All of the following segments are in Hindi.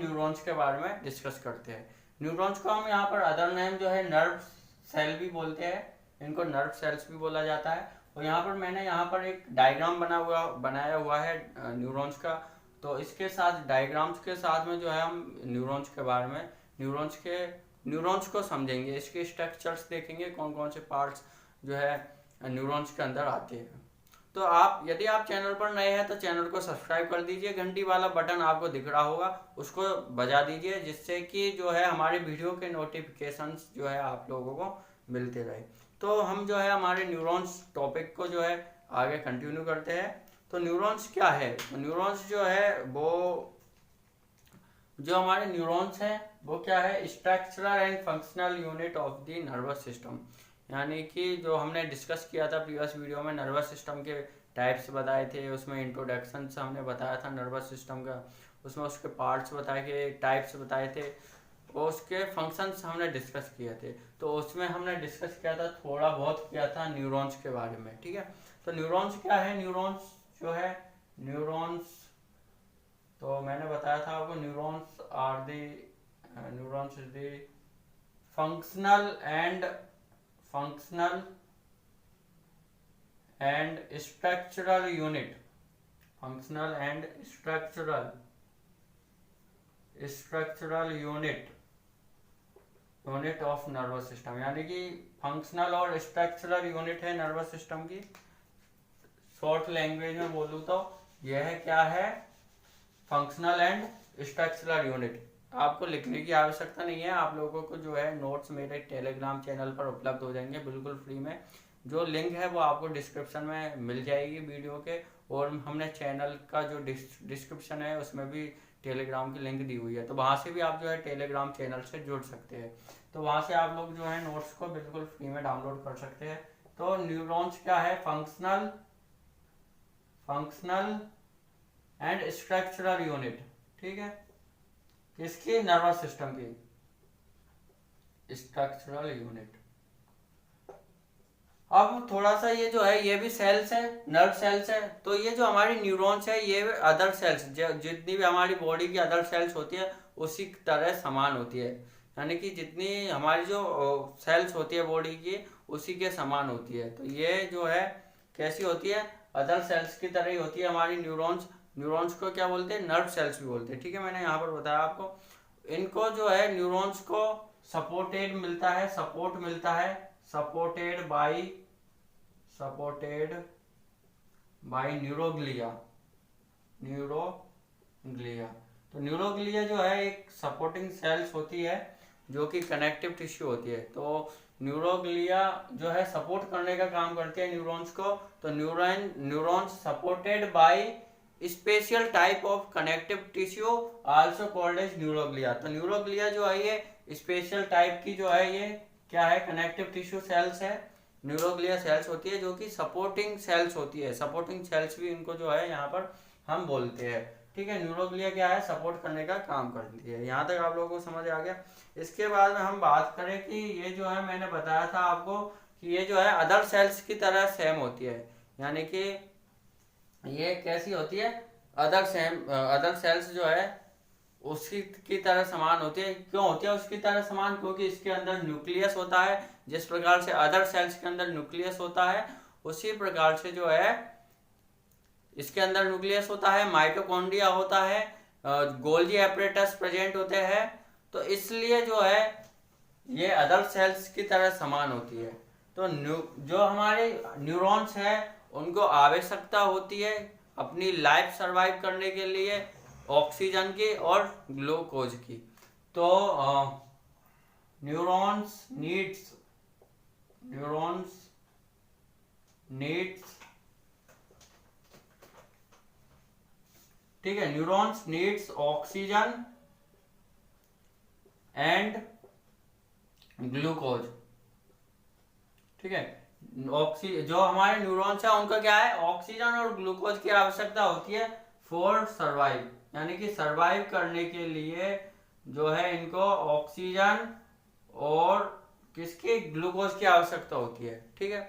न्यूरॉन्स के बारे में डिस्कस करते हैं। न्यूरॉन्स को हम यहाँ पर अदर नेम जो है नर्व सेल भी बोलते हैं, इनको नर्व सेल्स भी बोला जाता है। और यहाँ पर मैंने यहाँ पर एक डायग्राम बनाया हुआ है न्यूरॉन्स का। तो इसके साथ डायग्राम्स के साथ में जो है हम न्यूरॉन्स के बारे में न्यूरॉन्स को समझेंगे, इसके स्ट्रक्चर्स देखेंगे, कौन कौन से पार्ट्स जो है न्यूरॉन्स के अंदर आते हैं। तो आप यदि आप चैनल पर नए हैं तो चैनल को सब्सक्राइब कर दीजिए, घंटी वाला बटन आपको दिख रहा होगा उसको बजा दीजिए, जिससे कि जो है हमारे वीडियो के नोटिफिकेशंस जो है आप लोगों को मिलते रहे। तो हम जो है हमारे न्यूरॉन्स टॉपिक को जो है आगे कंटिन्यू करते हैं। तो न्यूरॉन्स क्या है? तो न्यूरॉन्स जो है वो जो हमारे न्यूरॉन्स हैं वो क्या है, structural and functional unit of the nervous system. यानी कि जो हमने डिस्कस किया था प्रीवियस वीडियो में, नर्वस सिस्टम के टाइप्स बताए थे, उसमें इंट्रोडक्शन से हमने बताया था नर्वस सिस्टम का, उसमें उसके पार्ट्स बताए थे, टाइप्स बताए थे, और उसके फंक्शंस हमने डिस्कस किए थे। तो उसमें हमने डिस्कस किया था, थोड़ा बहुत किया था न्यूरॉन्स के बारे में, ठीक है। तो न्यूरॉन्स क्या है? न्यूरॉन्स जो है तो मैंने बताया था आपको, neurons is the functional and structural unit of nervous system. यानी कि फंक्शनल और स्ट्रक्चरल यूनिट है नर्वस सिस्टम की। शॉर्ट लैंग्वेज में बोलूँ तो यह क्या है, फंक्शनल एंड स्ट्रक्चरल यूनिट। आपको लिखने की आवश्यकता नहीं है, आप लोगों को जो है नोट्स मेरे टेलीग्राम चैनल पर उपलब्ध हो जाएंगे बिल्कुल फ्री में। जो लिंक है वो आपको डिस्क्रिप्शन में मिल जाएगी वीडियो के, और हमने चैनल का जो डिस्क्रिप्शन है उसमें भी टेलीग्राम की लिंक दी हुई है, तो वहाँ से भी आप जो है टेलीग्राम चैनल से जुड़ सकते हैं। तो वहाँ से आप लोग जो है नोट्स को बिल्कुल फ्री में डाउनलोड कर सकते हैं। तो न्यूरॉन्स क्या है, फंक्शनल एंड स्ट्रक्चरल यूनिट, ठीक है, किसकी? नर्वस सिस्टम की स्ट्रक्चरल यूनिट। अब थोड़ा सा ये जो है ये भी सेल्स है, नर्व सेल्स है। तो ये जो हमारी न्यूरॉन्स है ये अदर सेल्स, जितनी भी हमारी बॉडी की अदर सेल्स होती है उसी तरह समान होती है। यानी कि जितनी हमारी जो सेल्स होती है बॉडी की उसी के समान होती है। तो ये जो है कैसी होती है, अदर सेल्स की तरह ही होती है हमारी न्यूरॉन्स को क्या बोलते हैं, नर्व सेल्स भी बोलते हैं, ठीक है। मैंने यहाँ पर बताया आपको, इनको जो है न्यूरॉन्स को सपोर्टेड मिलता है, सपोर्टेड बाय न्यूरोग्लिया। तो न्यूरोग्लिया जो है एक सपोर्टिंग सेल्स होती है जो कि कनेक्टिव टिश्यू होती है। तो न्यूरोग्लिया जो है सपोर्ट करने का काम करते हैं न्यूरॉन्स को। तो neurons supported by special type of connective tissue also called as neuroglia. तो न्यूरोग्लिया जो है ये स्पेशल टाइप की जो है ये क्या है, कनेक्टिव टिश्यू सेल्स है, न्यूरोग्लिया सेल्स होती है, जो कि सपोर्टिंग सेल्स होती है। सपोर्टिंग सेल्स भी इनको जो है यहाँ पर हम बोलते हैं, ठीक है। न्यूरोग्लिया क्या है, सपोर्ट करने का काम करती है। यहाँ तक आप लोगों को समझ आ गया। इसके बाद में हम बात करें कि ये जो है मैंने बताया था आपको कि ये जो है अदर सेल्स की तरह सेम होती है। यानी कि ये कैसी होती है, अदर सेल्स जो है उसकी की तरह समान होती है। क्यों होती है उसकी तरह समान? क्योंकि इसके अंदर न्यूक्लियस होता है। जिस प्रकार से अदर सेल्स के अंदर न्यूक्लियस होता है उसी प्रकार से जो है इसके अंदर न्यूक्लियस होता है, माइटोकॉन्ड्रिया होता है, गोल्जी एपरेटस प्रेजेंट होते हैं। तो इसलिए जो है ये अदर सेल्स की तरह समान होती है। तो जो हमारे न्यूरॉन्स है उनको आवश्यकता होती है अपनी लाइफ सरवाइव करने के लिए ऑक्सीजन की और ग्लूकोज की। तो न्यूरॉन्स नीड्स ठीक है, neurons needs oxygen and glucose, ठीक है। जो हमारे न्यूरॉन्स है उनको क्या है, ऑक्सीजन और ग्लूकोज की आवश्यकता होती है फॉर सर्वाइव। यानी कि सर्वाइव करने के लिए जो है इनको ऑक्सीजन और किसकी, ग्लूकोज की आवश्यकता होती है, ठीक है।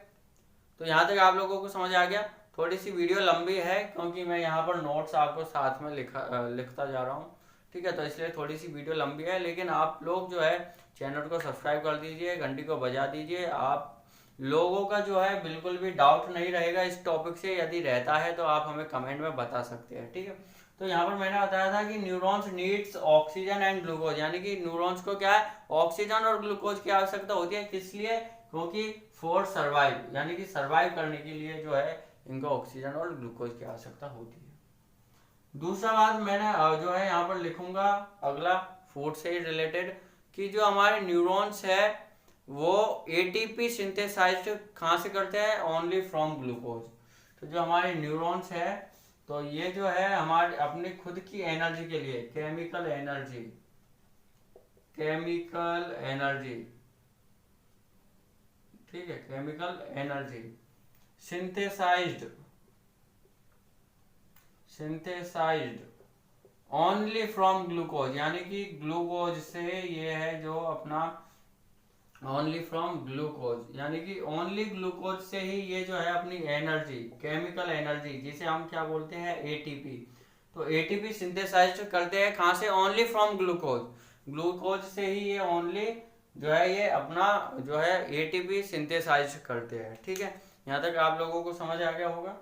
तो यहाँ तक आप लोगों को समझ आ गया। थोड़ी सी वीडियो लंबी है क्योंकि मैं यहाँ पर नोट्स आपको साथ में लिखता जा रहा हूँ, ठीक है। तो इसलिए थोड़ी सी वीडियो लंबी है, लेकिन आप लोग जो है चैनल को सब्सक्राइब कर दीजिए, घंटी को बजा दीजिए। आप लोगों का जो है बिल्कुल भी डाउट नहीं रहेगा इस टॉपिक से, यदि रहता है तो आप हमें कमेंट में बता सकते हैं, ठीक है। तो यहाँ पर मैंने बताया था कि neurons needs oxygen and glucose, यानी कि न्यूरॉन्स को क्या है, ऑक्सीजन और ग्लूकोज की आवश्यकता होती है। किस लिए? क्योंकि फॉर सर्वाइव, यानी कि सर्वाइव करने के लिए जो है इनको ऑक्सीजन और ग्लूकोज की आवश्यकता होती है। दूसरा बात मैंने जो है यहाँ पर लिखूंगा अगला फूड से ही रिलेटेड, कि जो हमारे न्यूरॉन्स है वो एटीपी सिंथेसाइज कहाँ से करते हैं? Only from glucose. तो जो हमारे न्यूरॉन्स है तो ये जो है हमारे अपनी खुद की एनर्जी के लिए, केमिकल एनर्जी, केमिकल एनर्जी, ठीक है, chemical energy synthesised, synthesised only from glucose, यानी कि ग्लूकोज से ये है जो अपना ओनली फ्रॉम ग्लूकोज, यानी कि ओनली ग्लूकोज से ही ये जो है अपनी एनर्जी, केमिकल एनर्जी, जिसे हम क्या बोलते हैं? एटीपी। तो एटीपी सिंथेसाइज करते हैं कहाँ से? Only from glucose. ग्लूकोज से ही ये ओनली जो है ये अपना जो है एटीपी सिंथेसाइज करते हैं, ठीक है। यहाँ तक आप लोगों को समझ आ गया होगा।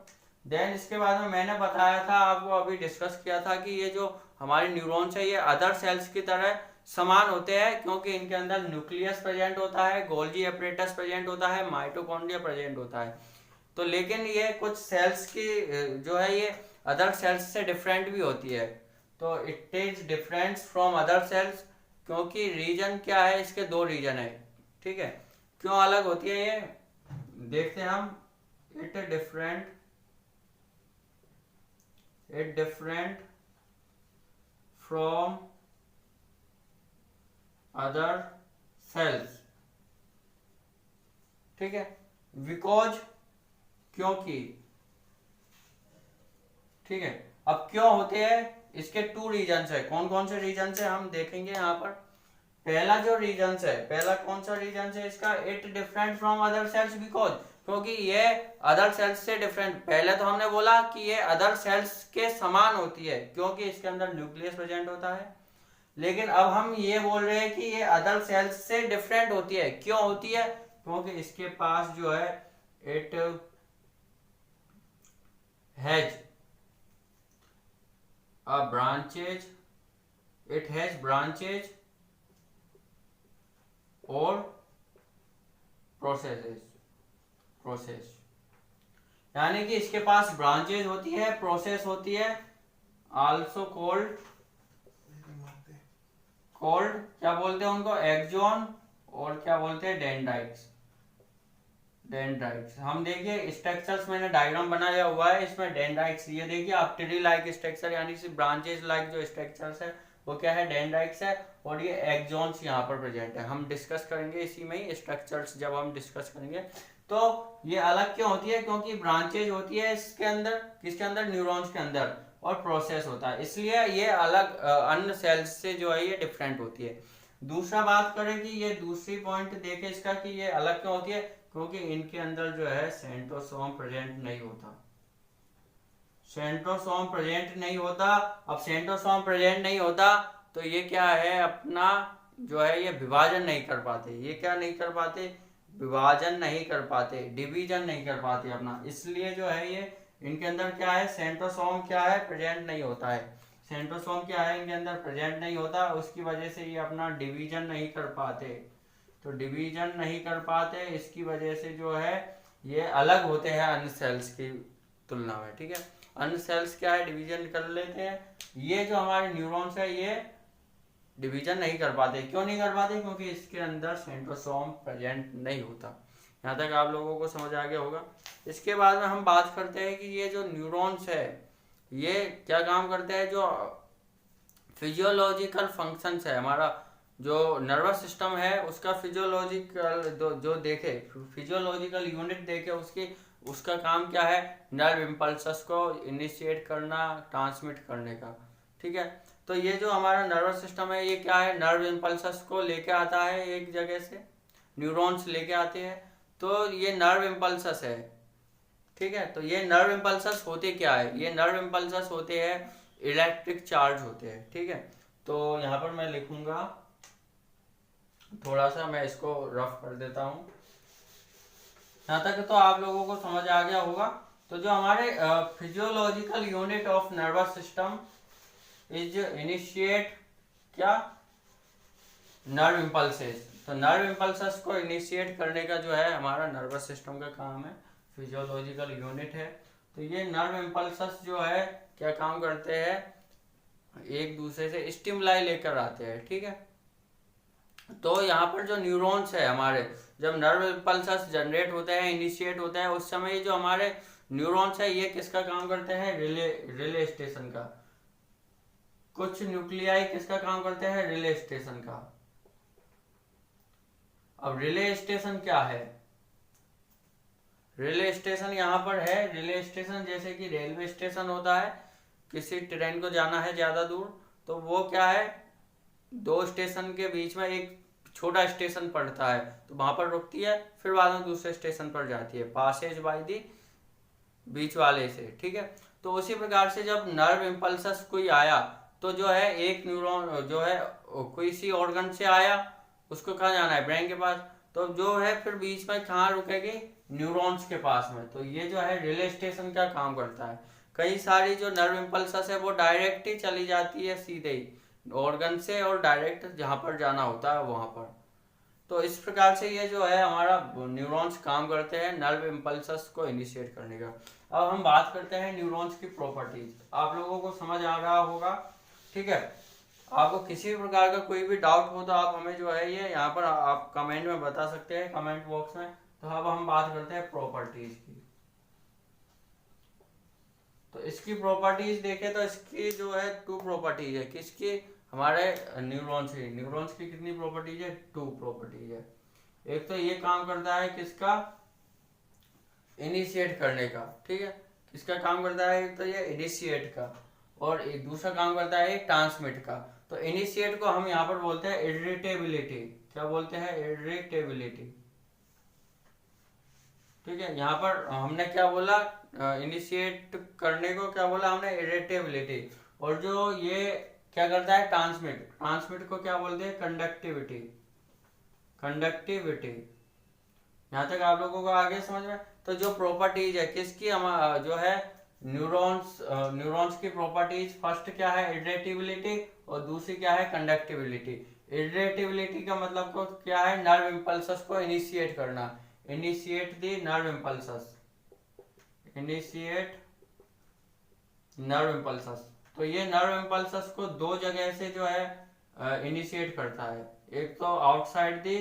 देन इसके बाद में मैंने बताया था आपको, अभी डिस्कस किया था कि ये जो हमारे न्यूरॉन्स है ये अदर सेल्स की तरह समान होते हैं, क्योंकि इनके अंदर न्यूक्लियस प्रेजेंट होता है, गोल्गी एपरेटस प्रेजेंट होता है, माइटोकॉन्ड्रिया प्रेजेंट होता है। तो लेकिन ये कुछ सेल्स की जो है ये अदर सेल्स से डिफरेंट भी होती है। तो it is different from other sales, क्योंकि रीजन क्या है, इसके दो रीजन है, ठीक है। क्यों अलग होती है ये देखते हैं हम। It different from other sales, ठीक है, बिकॉज, क्योंकि, ठीक है। अब क्यों होते हैं, इसके टू रीजन्स है। कौन कौन से रीजन्स है हम देखेंगे यहाँ पर। पहला जो रीजन्स है, पहला कौन सा रीजन्स है इसका? It different from other sales because, क्योंकि ये अदर सेल्स से डिफरेंट। पहले तो हमने बोला कि ये अदर सेल्स के समान होती है, क्योंकि इसके अंदर न्यूक्लियस प्रेजेंट होता है। लेकिन अब हम ये बोल रहे हैं कि ये अदर सेल्स से डिफरेंट होती है। क्यों होती है? क्योंकि इसके पास जो है it has a branches, it has branches और प्रोसेस, यानी कि इसके पास ब्रांचेज होती है, प्रोसेस होती है, आल्सो कोल्ड क्या बोलते हैं उनको? एक्सॉन, और क्या बोलते हैं? डेंड्राइट्स। हम देखिए स्ट्रक्चर्स मैंने डायग्राम बनाया हुआ है, इसमें डेंड्राइट्स, ये देखिए आप ट्री लाइक स्ट्रक्चर, यानी ब्रांचेज लाइक जो स्ट्रक्चर्स है वो क्या है? डेंड्राइट्स है। और ये एक्सॉन्स यहाँ पर प्रेजेंट है। हम डिस्कस करेंगे इसी में ही स्ट्रक्चर्स, जब हम डिस्कस करेंगे। तो ये अलग क्यों होती है? क्योंकि ब्रांचेज होती है इसके अंदर, किसके अंदर? न्यूरॉन्स के अंदर, और प्रोसेस होता है, इसलिए ये अलग अन्य सेल्स से जो है ये डिफरेंट होती है। दूसरा बात करें कि ये दूसरी पॉइंट देखे इसका कि ये अलग क्यों होती है, क्योंकि इनके अंदर जो है सेंट्रोसोम प्रेजेंट नहीं होता। सेंट्रोसोम प्रेजेंट नहीं होता। अब सेंट्रोसोम प्रेजेंट नहीं होता तो ये क्या है, अपना जो है ये विभाजन नहीं कर पाते। ये क्या नहीं कर पाते? विभाजन नहीं कर पाते, डिवीजन नहीं कर पाते अपना। इसलिए जो है ये इनके अंदर क्या है, सेंट्रोसोम क्या है, प्रेजेंट नहीं होता है। सेंट्रोसोम क्या है, इनके अंदर प्रेजेंट नहीं होता, उसकी वजह से ये अपना डिवीजन नहीं कर पाते। तो डिवीजन नहीं कर पाते, इसकी वजह से जो है ये अलग होते हैं अन्य सेल्स की तुलना में, ठीक है। अन्य सेल्स क्या है, डिवीजन कर लेते हैं। ये जो हमारे न्यूरॉन्स है ये डिवीजन नहीं कर पाते। क्यों नहीं कर पाते? क्योंकि इसके अंदर सेंट्रोसोम प्रेजेंट नहीं होता। यहाँ तक आप लोगों को समझ आ गया होगा। इसके बाद में हम बात करते हैं कि ये जो न्यूरॉन्स है ये क्या काम करते हैं। जो फिजियोलॉजिकल फंक्शंस है, हमारा जो नर्वस सिस्टम है उसका फिजियोलॉजिकल जो देखे, फिजियोलॉजिकल यूनिट देखे उसका काम क्या है, नर्व इम्पल्सस को इनिशिएट करना, ट्रांसमिट करने का, ठीक है। तो ये जो हमारा नर्वस सिस्टम है ये क्या है, नर्व इम्पल्सस को लेके आता है एक जगह से, न्यूरॉन्स लेके आते हैं। तो ये नर्व इम्पल्सस है, ठीक है। तो ये नर्व इम्पल्सस होते क्या है, ये नर्व इम्पल्सस होते हैं इलेक्ट्रिक चार्ज होते हैं, ठीक है। तो यहाँ पर मैं लिखूंगा, थोड़ा सा मैं इसको रफ कर देता हूँ। यहाँ तक तो आप लोगों को समझ आ गया होगा। तो जो हमारे physiological unit of nervous system is initiate क्या, नर्व इम्पल्सेस। तो नर्व इम्पल्सेस को इनिशिएट करने का जो है हमारा नर्वस सिस्टम का काम है, फिजियोलॉजिकल यूनिट है। तो ये नर्व इम्पल्सेस जो है क्या काम करते हैं, एक दूसरे से स्टिमुलाई लेकर आते हैं, ठीक है। तो यहाँ पर जो न्यूरॉन्स है हमारे, जब नर्व इम्पल्सेस जनरेट होते हैं, इनिशिएट होते हैं, उस समय जो हमारे न्यूरॉन्स है ये किसका काम करते हैं, रिले स्टेशन का। कुछ न्यूक्लियाई किसका काम करते हैं, रिले स्टेशन का। अब रिले स्टेशन क्या है, रेलवे स्टेशन यहाँ पर है। रेलवे स्टेशन जैसे कि रेलवे स्टेशन होता है, किसी ट्रेन को जाना है ज्यादा दूर, तो वो क्या है, दो स्टेशन के बीच में एक छोटा स्टेशन पड़ता है, तो वहां पर रुकती है, फिर बाद में दूसरे स्टेशन पर जाती है, पासेज बाय दी बीच वाले से, ठीक है। तो उसी प्रकार से जब नर्व इम्पल्सस कोई आया, तो जो है एक न्यूरॉन जो है कोई सी ऑर्गन से आया, उसको कहाँ जाना है, ब्रेन के पास, तो जो है फिर बीच में कहाँ रुकेगी, न्यूरॉन्स के पास में। तो ये जो है रिले स्टेशन का काम करता है। कई सारी जो नर्व इम्पल्सस है वो डायरेक्ट ही चली जाती है सीधे ही ऑर्गन से, और डायरेक्ट जहां पर जाना होता है वहां पर। तो इस प्रकार से ये जो है हमारा न्यूरॉन्स काम करते हैं नर्व इम्पल्सस को इनिशिएट करने का। अब हम बात करते हैं न्यूरॉन्स की प्रॉपर्टीज। आप लोगों को समझ आ रहा होगा, ठीक है। आपको किसी भी प्रकार का कोई भी डाउट हो तो आप हमें जो है ये यहाँ पर आप कमेंट में बता सकते हैं, कमेंट बॉक्स में। तो अब हम बात करते हैं प्रॉपर्टीज की। तो इसकी प्रॉपर्टीज देखें तो इसकी जो है टू प्रॉपर्टीज है, किसकी, हमारे न्यूरॉन्स की। न्यूरॉन्स की कितनी प्रॉपर्टीज है, टू प्रॉपर्टीज है। एक तो ये काम करता है किसका, इनिशिएट करने का, ठीक है। किसका काम करता है, एक तो ये इनिशिएट का, और एक दूसरा काम करता है ट्रांसमिट का। तो इनिशिएट को हम यहाँ पर बोलते हैं इरिटेबिलिटी। क्या बोलते हैं, इरिटेबिलिटी, ठीक है। यहाँ पर हमने क्या बोला, इनिशिएट करने को क्या बोला हमने, इरिटेबिलिटी। और जो ये क्या करता है, ट्रांसमिट, ट्रांसमिट को क्या बोलते हैं, कंडक्टिविटी, कंडक्टिविटी। यहाँ तक आप लोगों को आगे समझ में। तो जो प्रॉपर्टीज है किसकी, हम जो है न्यूरॉन्स, न्यूरॉन्स की प्रॉपर्टीज, फर्स्ट क्या है, इरिटेबिलिटी, और दूसरी क्या है, कंडक्टिविटी। इरिटेबिलिटी का मतलब को क्या है, नर्व इम्पल्सस को इनिशिएट करना, initiate the nerve impulses, initiate nerve impulses. तो ये नर्व इम्पल्सस को दो जगह से जो है इनिशिएट करता है, एक तो आउटसाइड दी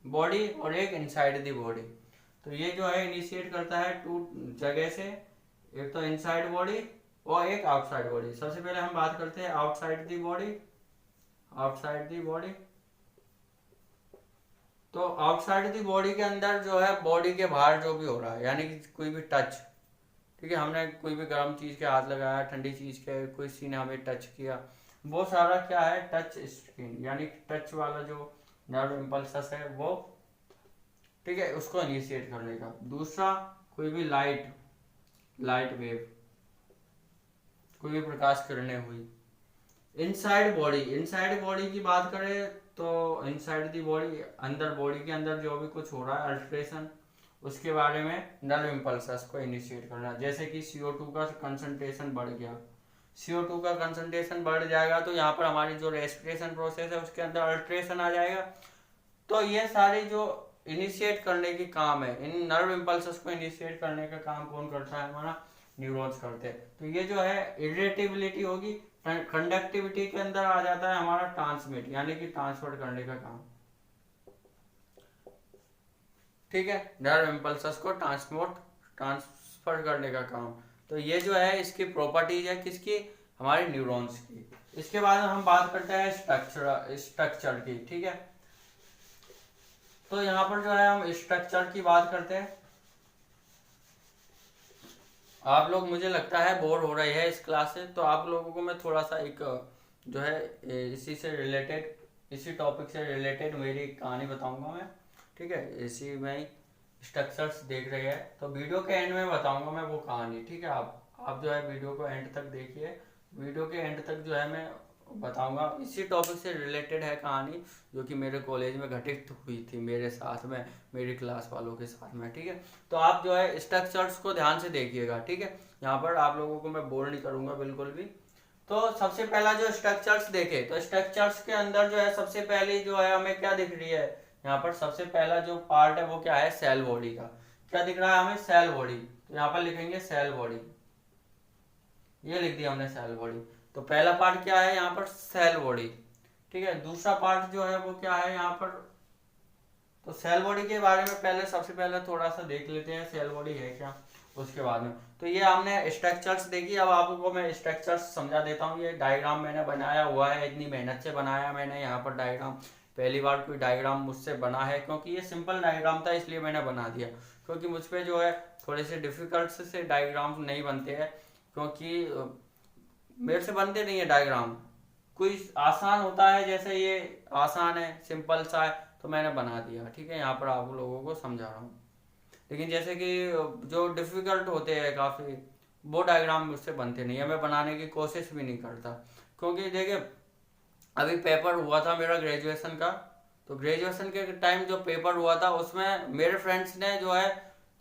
बॉडी और एक इनसाइड दी बॉडी। तो ये जो है इनिशिएट करता है टू जगह से, एक तो इनसाइड बॉडी और एक आउटसाइड बॉडी। सबसे पहले हम बात करते हैं outside the body, outside the body. तो आउटसाइड दी बॉडी के अंदर जो है बॉडी के बाहर जो भी हो रहा है, यानी कि कोई भी टच, ठीक है, हमने कोई भी गर्म चीज के हाथ लगाया, ठंडी चीज के, कोई सी ने हमें टच किया, वो सारा क्या है, टच स्क्रीन, यानी टच वाला जो नर्व इम्पल्सस है वो, ठीक है, उसको इनिशिएट करने का। दूसरा कोई भी लाइट, लाइट वेव, कोई भी प्रकाश किरणें हुई। इनसाइड बॉडी, इनसाइड बॉडी की बात करें तो इनसाइड दी बॉडी, अंदर बॉडी के अंदर जो भी कुछ हो रहा है अल्ट्रेशन, उसके बारे में नर्व इम्पल्सस को इनिशिएट करना। जैसे कि CO2 का कंसंट्रेशन बढ़ गया, CO2 का कंसंट्रेशन बढ़ जाएगा तो यहाँ पर हमारी जो रेस्पिरेशन प्रोसेस है उसके अंदर अल्ट्रेशन आ जाएगा। तो ये सारी जो इनिशिएट करने की काम है, इन नर्व इम्पल्सस को इनिशिएट करने का काम कौन करता है, हमारा न्यूरॉन्स करते हैं। तो ये जो है इरिटेबिलिटी होगी। कंडक्टिविटी के अंदर आ जाता है हमारा ट्रांसमिट, यानी कि ट्रांसफर करने का काम, ठीक है, नर्व इम्पल्सस को ट्रांसफर करने का काम। तो ये जो है इसकी प्रॉपर्टीज है किसकी, हमारे न्यूरॉन्स की। इसके बाद हम बात करते हैं स्ट्रक्चर की, ठीक है। तो यहाँ पर जो है हम स्ट्रक्चर की बात करते हैं। आप लोग मुझे लगता है बोर हो रही है इस क्लास से, तो आप लोगों को मैं थोड़ा सा एक जो है इसी से रिलेटेड, इसी टॉपिक से रिलेटेड मेरी कहानी बताऊंगा मैं, ठीक है। इसी में स्ट्रक्चर्स देख रहे हैं तो वीडियो के एंड में बताऊंगा मैं वो कहानी, ठीक है। आप जो है वीडियो को एंड तक देखिए, वीडियो के एंड तक जो है मैं बताऊंगा। इसी टॉपिक से रिलेटेड है कहानी, जो कि मेरे कॉलेज में घटित हुई थी मेरे साथ में, मेरी क्लास वालों के साथ में, ठीक है। तो आप जो है स्ट्रक्चर्स को ध्यान से देखिएगा, ठीक है। यहाँ पर आप लोगों को मैं बोर नहीं करूंगा बिल्कुल भी। तो सबसे पहला जो स्ट्रक्चर्स देखे, तो स्ट्रक्चर्स के अंदर जो है सबसे पहली जो है हमें क्या दिख रही है, यहाँ पर सबसे पहला जो पार्ट है वो क्या है, सेल बॉडी का। क्या दिख रहा है हमें, सेल बॉडी। तो यहाँ पर लिखेंगे सेल बॉडी, ये लिख दिया हमने सेल बॉडी। तो पहला पार्ट क्या है यहाँ पर, सेल बॉडी, ठीक है। दूसरा पार्ट जो है वो क्या है यहाँ पर, तो सेल बॉडी के बारे में पहले सबसे पहले थोड़ा सा देख लेते हैं सेल बॉडी है क्या, उसके बाद में। तो ये हमने स्ट्रक्चर्स देखी, अब आपको मैं स्ट्रक्चर्स समझा देता हूँ। ये डायग्राम मैंने बनाया हुआ है, इतनी मेहनत से बनाया मैंने यहाँ पर डायग्राम। पहली बार कोई डायग्राम मुझसे बना है, क्योंकि ये सिंपल डायग्राम था इसलिए मैंने बना दिया, क्योंकि मुझ पर जो है थोड़े से डिफिकल्ट से डायग्राम नहीं बनते हैं, क्योंकि मेरे से बनते नहीं है डायग्राम। कोई आसान होता है, जैसे ये आसान है, सिंपल सा है, तो मैंने बना दिया, ठीक है। यहाँ पर आप लोगों को समझा रहा हूँ। लेकिन जैसे कि जो डिफिकल्ट होते हैं काफ़ी, वो डायग्राम मुझसे बनते नहीं है, मैं बनाने की कोशिश भी नहीं करता। क्योंकि देखिए अभी पेपर हुआ था मेरा ग्रेजुएशन का, तो ग्रेजुएशन के टाइम जो पेपर हुआ था उसमें मेरे फ्रेंड्स ने जो है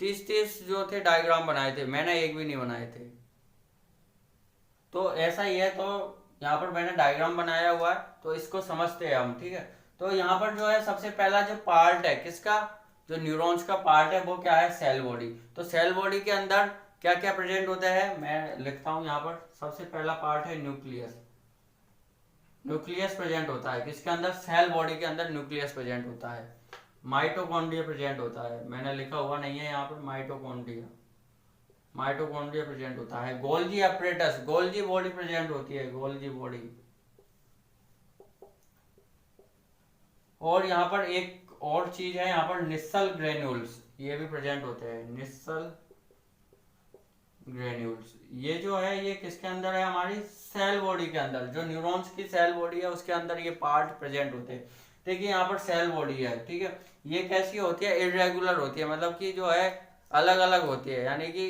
30-30 जो थे डायग्राम बनाए थे, मैंने एक भी नहीं बनाए थे। तो ऐसा ही है, तो यहाँ पर मैंने डायग्राम बनाया हुआ है, तो इसको समझते हैं हम, ठीक है। तो यहाँ पर जो है सबसे पहला जो पार्ट है किसका, जो न्यूरॉन्स का पार्ट है वो क्या है, सेल बॉडी। तो सेल बॉडी के अंदर क्या क्या प्रेजेंट होता है, मैं लिखता हूँ यहाँ पर। सबसे पहला पार्ट है न्यूक्लियस। न्यूक्लियस प्रेजेंट होता है किसके अंदर, सेल बॉडी के अंदर न्यूक्लियस प्रेजेंट होता है। माइटोकॉन्ड्रिया प्रेजेंट होता है, मैंने लिखा हुआ नहीं है यहाँ पर, माइटोकॉन्ड्रिया, माइटोकॉन्ड्रिया प्रेजेंट होता है। Golgi apparatus, Golgi body present होती है, गोल्गी बॉडी। और यहाँ पर एक और चीज है, यहाँ पर निस्सल ग्रेन्यूल्स, ये भी प्रेजेंट होते हैं, निस्सल ग्रेन्यूल्स। ये जो है ये किसके अंदर है, हमारी सेल बॉडी के अंदर, जो न्यूरॉन्स की सेल बॉडी है उसके अंदर ये पार्ट प्रेजेंट होते हैं। देखिए यहाँ पर सेल बॉडी है, ठीक है। ये कैसी होती है, इरेगुलर होती है, मतलब कि जो है अलग अलग होती है, यानी कि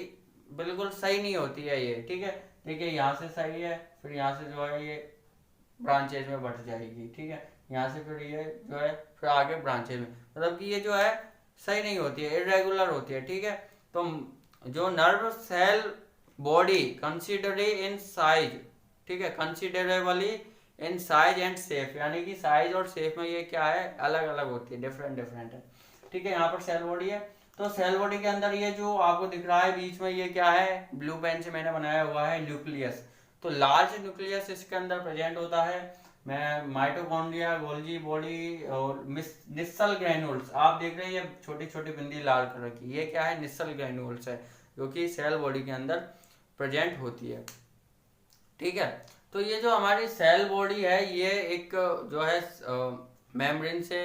बिल्कुल सही नहीं होती है ये, ठीक है। देखिए यहाँ से सही है, फिर यहाँ से जो है ये ब्रांचेज में बढ़ जाएगी, ठीक है। यहाँ से फिर ये जो है फिर आगे ब्रांचेज में, मतलब कि ये जो है सही नहीं होती है, इरेगुलर होती है, ठीक है। तो जो nerve cell body considerably in size, ठीक है, considerably in size and shape, यानी कि साइज और शेप में ये क्या है, अलग अलग होती है, डिफरेंट डिफरेंट है, ठीक है। यहाँ पर सेल बॉडी है, तो सेल बॉडी के अंदर ये जो आपको दिख रहा है बीच में, ये क्या है, ब्लू पेन से मैंने बनाया हुआ है, न्यूक्लियस। तो लार्ज न्यूक्लियस इसके अंदर प्रेजेंट होता है। मैं माइटोकॉन्ड्रिया, गोल्गी बॉडी और निस्सल ग्रैन्यूल्स, आप देख रहे हैं ये छोटी छोटी बिंदी लाल कलर की, ये क्या है, निस्सल ग्रैन्यूल्स है, जो कि सेल बॉडी के अंदर प्रेजेंट होती है, ठीक है। तो ये जो हमारी सेल बॉडी है ये एक जो है मेम्ब्रेन से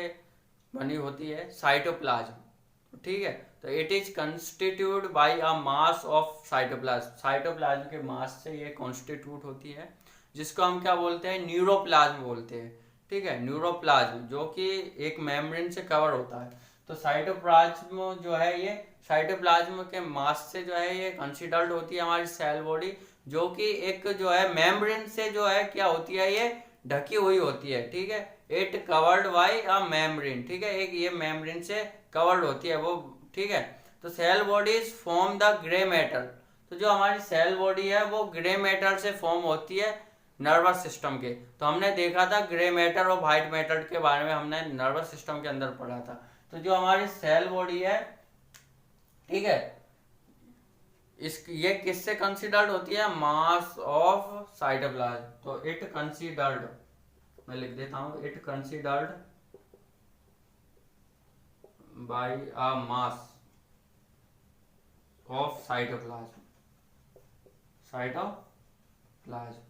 बनी होती है, साइटोप्लाज्म, ठीक है। तो it is constitute by a mass of cytoplasm, cytoplasm के मास से ये कॉन्स्टिट्यूट होती है, जिसको हम क्या बोलते हैं, न्यूरोप्लाज्म बोलते हैं, ठीक है। न्यूरोप्लाज्म जो कि एक मेम्ब्रेन से कवर होता है। तो साइटोप्लाज्म जो है ये साइटोप्लाज्म के मास से जो है ये कंसिडर्ड होती है हमारी सेल बॉडी, जो कि एक जो है मेम्ब्रेन से जो है क्या होती है, ये ढकी हुई होती है, ठीक है। It covered by a membrane, ठीक है, एक ये मेम्ब्रेन से कवर्ड होती है वो, ठीक है। तो cell bodies form the grey matter, तो जो हमारी सेल बॉडी है वो ग्रे मैटर से फॉर्म होती है नर्वस सिस्टम के। तो हमने देखा था ग्रे मैटर और व्हाइट मैटर के बारे में, हमने नर्वस सिस्टम के अंदर पढ़ा था। तो जो हमारी सेल बॉडी है, ठीक है, इस ये किससे कंसिडर्ड होती है, मास ऑफ साइटोप्लाज्म। तो इट कंसिडर्ड, मैं लिख देता हूं, it considered bye a mass of cytoplasm, cytoplasm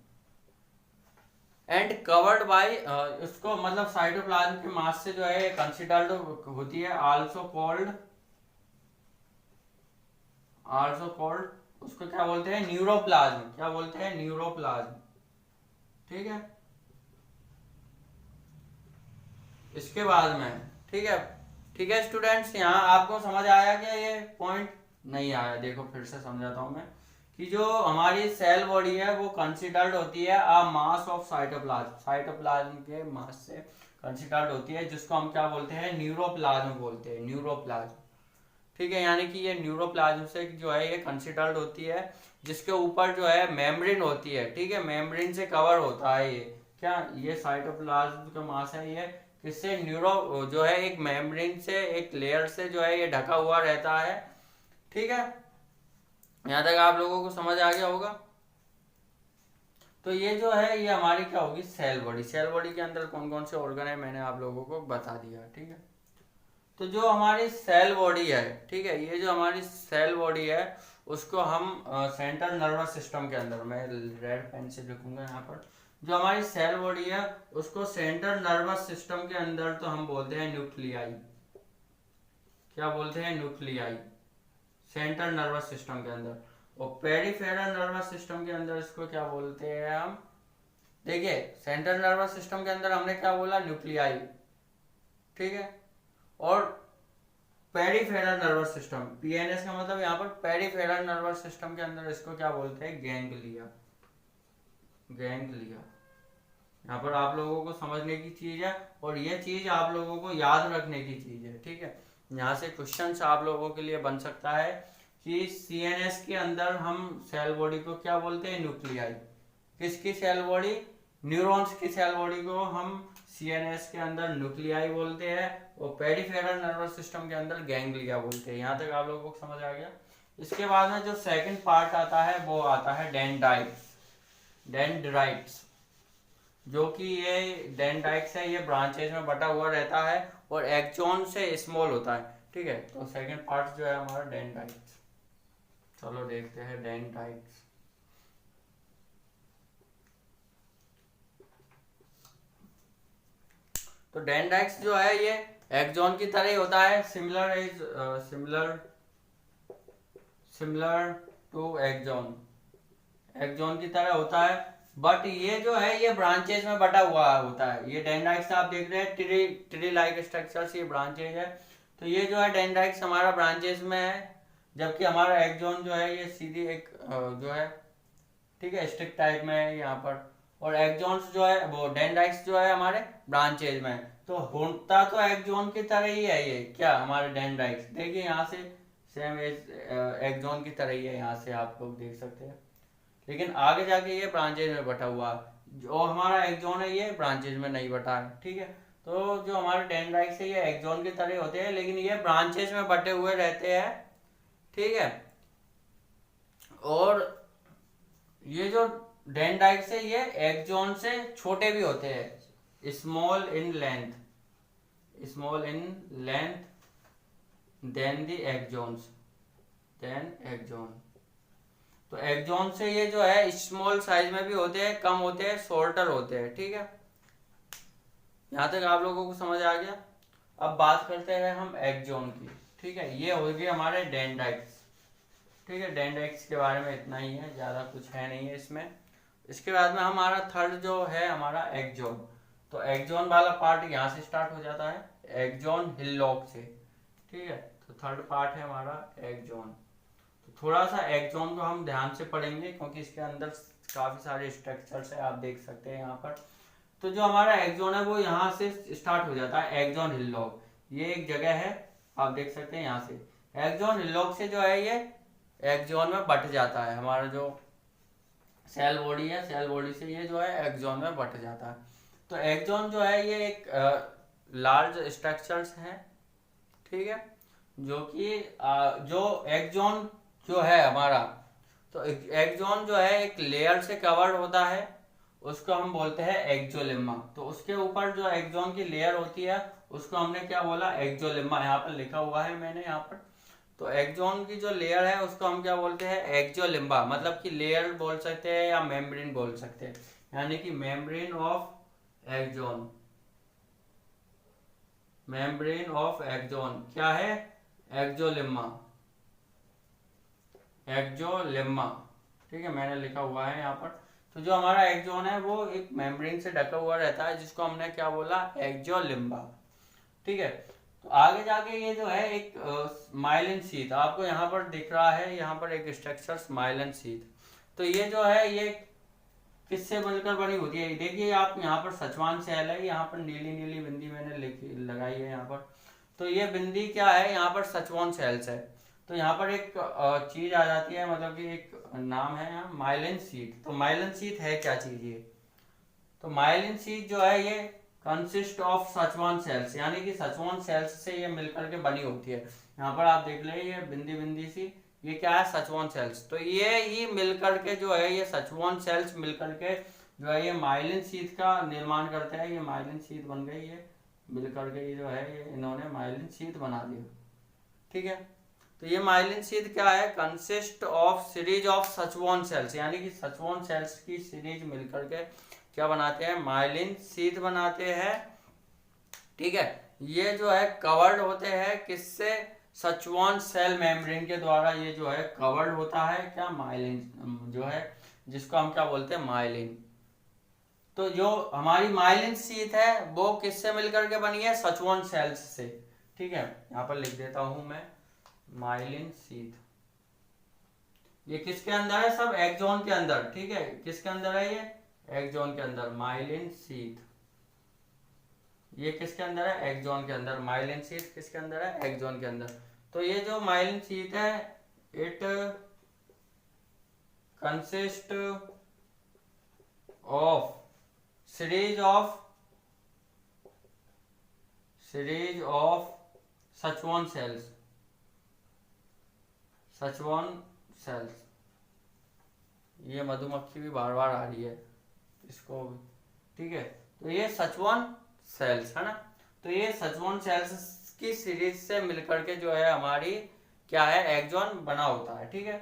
and covered by, इसको मतलब साइटोप्लाज्म के मास से जो है कंसिडर्ड होती है, आल्सो कॉल्ड उसको क्या बोलते हैं, न्यूरोप्लाज्म, क्या बोलते हैं, न्यूरोप्लाज्म, ठीक है। इसके बाद में, ठीक है स्टूडेंट्स, यहाँ आपको समझ आया क्या, ये पॉइंट नहीं आया, देखो फिर से समझाता हूं मैं कि जो हमारी सेल बॉडी है वो कंसिडर्ड होती है अ मास ऑफ साइटोप्लाज्म, साइटोप्लाज्म के मास से कंसिडर्ड होती है, जिसको हम क्या बोलते हैं, न्यूरोप्लाज्म बोलते हैं, न्यूरोप्लाज्म। ठीक है, यानी कि ये न्यूरोप्लाज्म से जो है ये कंसिडर्ड होती है, जिसके ऊपर जो है मेम्ब्रेन होती है। ठीक है, मेम्ब्रेन से कवर होता है ये क्या, ये साइटोप्लाज्म का मास है, ये किससे, न्यूरो जो है एक मेम्ब्रेन से, एक लेयर से जो है ये ढका हुआ रहता है। ठीक है, यहाँ तक आप लोगों को समझ आ गया होगा। तो ये जो है ये हमारी क्या होगी, सेल बॉडी। सेल बॉडी के अंदर कौन कौन से ऑर्गन है मैंने आप लोगों को बता दिया। ठीक है, तो जो हमारी सेल बॉडी है, ठीक है, ये जो हमारी सेल बॉडी है उसको हम सेंट्रल नर्वस सिस्टम के अंदर, मैं रेड पेन से लिखूंगा यहाँ पर, जो हमारी सेल बॉडी है उसको सेंट्रल नर्वस सिस्टम के अंदर तो हम बोलते हैं न्यूक्लियाई। क्या बोलते हैं, न्यूक्लियाई, सेंट्रल नर्वस सिस्टम के अंदर। और पेरिफेरल नर्वस सिस्टम के अंदर इसको क्या बोलते हैं हम, देखिए सेंट्रल नर्वस सिस्टम के अंदर हमने क्या बोला, न्यूक्लियाई। ठीक है, और पेरिफेरल नर्वस सिस्टम, पीएनएस का मतलब यहाँ पर पेरिफेरल नर्वस सिस्टम के अंदर इसको क्या बोलते हैं, गैंग्लिया। गैंग्लिया यहाँ पर आप लोगों को समझने की चीज है, और ये चीज आप लोगों को याद रखने की चीज है। ठीक है, यहाँ से क्वेश्चन आप लोगों के लिए बन सकता है कि सीएनएस के अंदर हम सेल बॉडी को क्या बोलते हैं, न्यूक्लियाई। किसकी सेल बॉडी, न्यूरॉन्स की सेल बॉडी को हम सीएनएस के अंदर न्यूक्लियाई बोलते हैं, और पेरिफेरल नर्वस सिस्टम के अंदर गैंग्लिया बोलते हैं। यहाँ तक आप लोगों को समझ आ गया। इसके बाद में जो सेकंड पार्ट आता है वो आता है डेंड्राइट्स। डेंड्राइट्स जो कि ये डेंड्राइट्स है, ये ब्रांचेज में बटा हुआ रहता है और एक्सॉन से स्मॉल होता है। ठीक है, तो सेकंड पार्ट जो है हमारा डेंड्राइट्स। चलो देखते हैं डेंड्राइट्स। तो डेंड्राइट्स जो है ये एक्सॉन की तरह ही होता है, सिमिलर टू एक्सॉन, एक्सॉन की तरह होता है, बट ये जो है ये ब्रांचेज में बटा हुआ होता है। ये डेंड्राइट्स आप देख रहे हैं, ट्री लाइक स्ट्रक्चर्स, ये ब्रांचेज है। तो ये जो है डेंड्राइट्स हमारा ब्रांचेज में है, जबकि हमारा एक्सॉन जो है ये सीधी एक जो है, ठीक है, स्टिक टाइप में है यहाँ पर, और एक्सॉन्स जो है वो डेंड्राइट्स जो है हमारे ब्रांचेज में। तो होता तो एक्सॉन की तरह ही है ये क्या, हमारे डेंड्राइट्स। देखिए यहाँ से सेम एक्सॉन की तरह ही है, यहाँ से आप लोग देख सकते हैं, लेकिन आगे जाके ये ब्रांचेज में बटा हुआ है। जो हमारा एक्सॉन है ये ब्रांचेज में नहीं बटा है। ठीक है, तो जो हमारे डेंड्राइट्स है ये एक्सॉन की तरह होते हैं, लेकिन ये ब्रांचेज में बटे हुए रहते हैं। ठीक है, और ये जो डेंड्राइट्स है ये एक्सॉन से छोटे भी होते हैं, small in length then the axons, तो एक्सॉन से ये जो है स्मॉल साइज में भी होते हैं, कम होते हैं, शॉर्टर होते हैं। ठीक है, यहाँ तक आप लोगों को समझ आ गया। अब बात करते हैं हम एक्सॉन की। ठीक है, ये हो गए हमारे डेंड्राइट्स। ठीक है, डेंड्राइट्स के बारे में इतना ही है, ज्यादा कुछ है नहीं है इसमें। इसके बाद में हमारा थर्ड जो है हमारा एक्सॉन। तो एक्सॉन वाला पार्ट यहाँ से स्टार्ट हो जाता है, एक्सॉन हिल्लॉक से। ठीक है, तो थर्ड पार्ट है हमारा एक्सॉन। तो थोड़ा सा एक्सॉन को हम ध्यान से पढ़ेंगे, क्योंकि इसके अंदर काफी सारे स्ट्रक्चर्स है, आप देख सकते हैं यहाँ पर। तो जो हमारा एक्सॉन है वो यहाँ से स्टार्ट हो जाता है, एक्सॉन हिल्लॉक, ये एक जगह है, आप देख सकते हैं यहाँ से। एक्सॉन हिल्लॉक से जो है ये एक्सॉन में बट जाता है, हमारा जो सेल बॉडी है, सेल बॉडी से ये जो है एक्सॉन में बट जाता है। तो एक्सॉन जो है ये एक लार्ज स्ट्रक्चर्स है। ठीक है, जो कि जो एक्सॉन जो है हमारा, तो एक्सॉन जो है एक लेयर से कवर्ड होता है, उसको हम बोलते हैं एक्सोलेमा। तो उसके ऊपर जो एक्सॉन की लेयर होती है उसको हमने क्या बोला, एक्सोलेमा, यहाँ पर लिखा हुआ है मैंने यहाँ पर। तो एक्सॉन की जो लेयर है उसको हम क्या बोलते हैं, एक्सोलिम्बा, मतलब कि लेयर बोल सकते हैं या मेम्ब्रेन बोल सकते हैं, यानी कि membrane of axon. Membrane of axon क्या है, एक्सोलिम्मा, एक्सोलिम्मा। ठीक है, मैंने लिखा हुआ है यहाँ पर। तो जो हमारा एक्सॉन है वो एक मेम्ब्रेन से ढका हुआ रहता है, जिसको हमने क्या बोला, एक्सोलिम्बा। ठीक है, तो आगे जाके ये जो है एक माइलिन शीथ आपको यहाँ पर दिख रहा है, यहाँ पर एक स्ट्रक्चर माइलिन शीथ। तो ये जो है ये किससे मिलकर बनी होती है, देखिए आप यहाँ पर सचवान सेल है, यहाँ पर नीली नीली बिंदी मैंने लिखी लगाई है यहाँ पर। तो ये बिंदी क्या है, यहाँ पर सचवान सेल्स है। तो यहाँ पर एक चीज आ जाती है, मतलब कि एक नाम है यहाँ माइलिन शीथ। तो माइलिन शीथ है क्या चीज ये, तो माइलिन शीथ जो है ये कंसिस्ट ऑफ सचवान सेल्स, यानी कि सचवान सेल्स से ये मिलकर के बनी होती है। यहाँ पर आप देख ले ये बिंदी बिंदी सी, ये क्या है, सचवान सेल्स। तो ये ही मिलकर के जो है ये सचवान सेल्स मिलकर के जो है ये माइलिन शीथ का निर्माण करते हैं। ये माइलिन शीथ बन गई, ये मिलकर के ये जो है ये इन्होंने माइलिन शीथ बना दिया, ठीक है। तो ये माइलिन शीथ क्या है, consist of series of Schwann cells, यानी कि सचवान सेल्स की सीरीज मिलकर के क्या बनाते हैं, माइलिन शीथ बनाते हैं, ठीक है। ये जो है कवर्ड होते हैं किससे, सचवान सेल मेम्ब्रेन के द्वारा ये जो है कवर्ड होता है क्या, माइलिन जो है, जिसको हम क्या बोलते हैं, माइलिन। तो जो हमारी माइलिन शीथ है वो किससे मिलकर के बनी है, सचवान सेल्स से, ठीक है। यहाँ पर लिख देता हूं मैं माइलिन शीथ। ये किसके अंदर है, सब एक्सॉन के अंदर, ठीक है। किसके अंदर है, ये एक्सॉन के अंदर माइलिन शीथ। ये किसके अंदर है, एक्सॉन के अंदर। माइलिन शीथ किसके अंदर है, एक्सॉन के अंदर। तो ये जो माइलिन शीथ है it consist of series of Schwann cells, Schwann cells. ये मधुमक्खी भी बार बार आ रही है इसको भी, ठीक है। तो ये सचवान सेल्स है ना, तो ये सचवान सेल्स की सीरीज से मिलकर के जो है हमारी क्या है, एक्सॉन बना होता है, ठीक है।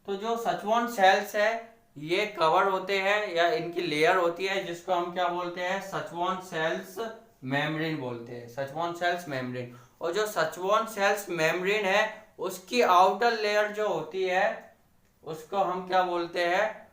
तो जो सचवान सेल्स है ये कवर होते हैं या इनकी लेयर होती है, जिसको हम क्या बोलते हैं, सचवान सेल्स मेम्ब्रेन बोलते हैं, सचवान सेल्स मेम्ब्रेन। और जो सचवान सेल्स मेम्ब्रेन है उसकी आउटर लेयर जो होती है उसको हम क्या बोलते हैं,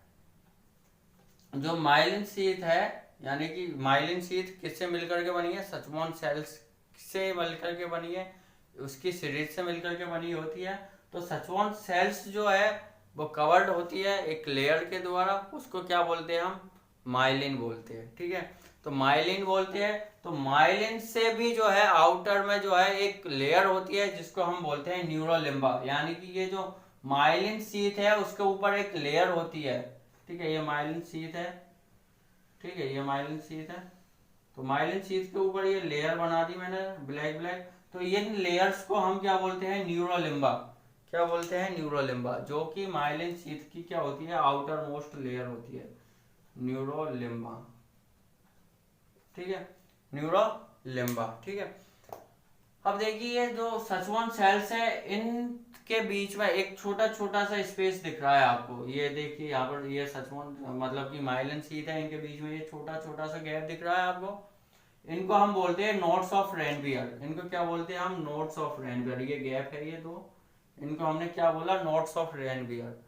जो माइलिन शीथ है, यानी कि माइलिन शीथ किससे मिलकर के बनी है, सचवान सेल्स से मिलकर के बनी है, उसकी सीरीज से मिलकर के बनी होती है। तो सचवान सेल्स जो है वो कवर्ड होती है एक लेयर के द्वारा, उसको क्या बोलते हैं हम, माइलिन बोलते हैं, ठीक है। तो माइलिन बोलते हैं। तो माइलिन से भी जो है आउटर में जो है एक लेयर होती है जिसको हम बोलते हैं न्यूरोलिम्बा, यानी कि ये जो माइलिन शीथ है उसके ऊपर एक लेयर होती है, ठीक है। ये माइलिन शीथ है, ठीक है, ये माइलिन शीथ है। तो माइलिन शीथ के ऊपर ये लेयर बना दी मैंने ब्लैक ब्लैक। तो इन लेयर्स को हम क्या बोलते हैं, न्यूरोलिम्बा, क्या बोलते हैं, न्यूरोलिम्बा, जो कि माइलिन शीथ की क्या होती है, आउटर मोस्ट लेयर होती है, न्यूरोलिम्बा, ठीक है, न्यूरोलिम्बा, ठीक है। अब देखिए जो सचवान सेल्स है इनके बीच में एक छोटा छोटा सा स्पेस दिख रहा है आपको, ये देखिए यहाँ पर, ये सचवान मतलब कि माइलिन शीथ है, इनके बीच में ये छोटा छोटा सा गैप दिख रहा है आपको। इनको हम बोलते हैं नोड्स ऑफ रेनवियर, इनको क्या बोलते हैं हम, नोड्स ऑफ रेनवियर। ये गैप है ये दो, इनको हमने क्या बोला, नोड्स ऑफ रेनवियर।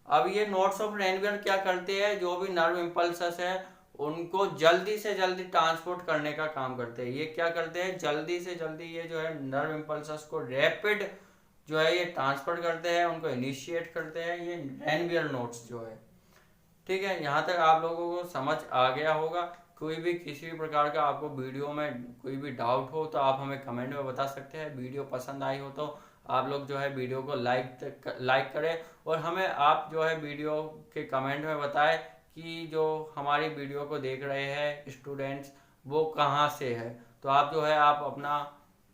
अब ये नोड्स ऑफ रेनवियर क्या करते हैं, जो भी नर्व इम्पल्सेस है उनको जल्दी से जल्दी ट्रांसपोर्ट करने का काम करते हैं। ये क्या करते हैं, जल्दी से जल्दी ये जो है नर्व इम्पल्सेस को रैपिड जो है ये ट्रांसफर करते हैं, उनको इनिशिएट करते हैं, ये रेनवियर नोड्स जो है, ठीक है। यहाँ तक आप लोगों को समझ आ गया होगा। कोई भी किसी भी प्रकार का आपको वीडियो में कोई भी डाउट हो तो आप हमें कमेंट में बता सकते हैं। वीडियो पसंद आई हो तो आप लोग जो है वीडियो को लाइक करें, और हमें आप जो है वीडियो के कमेंट में बताएं कि जो हमारी वीडियो को देख रहे हैं स्टूडेंट्स वो कहाँ से है। तो आप जो है आप अपना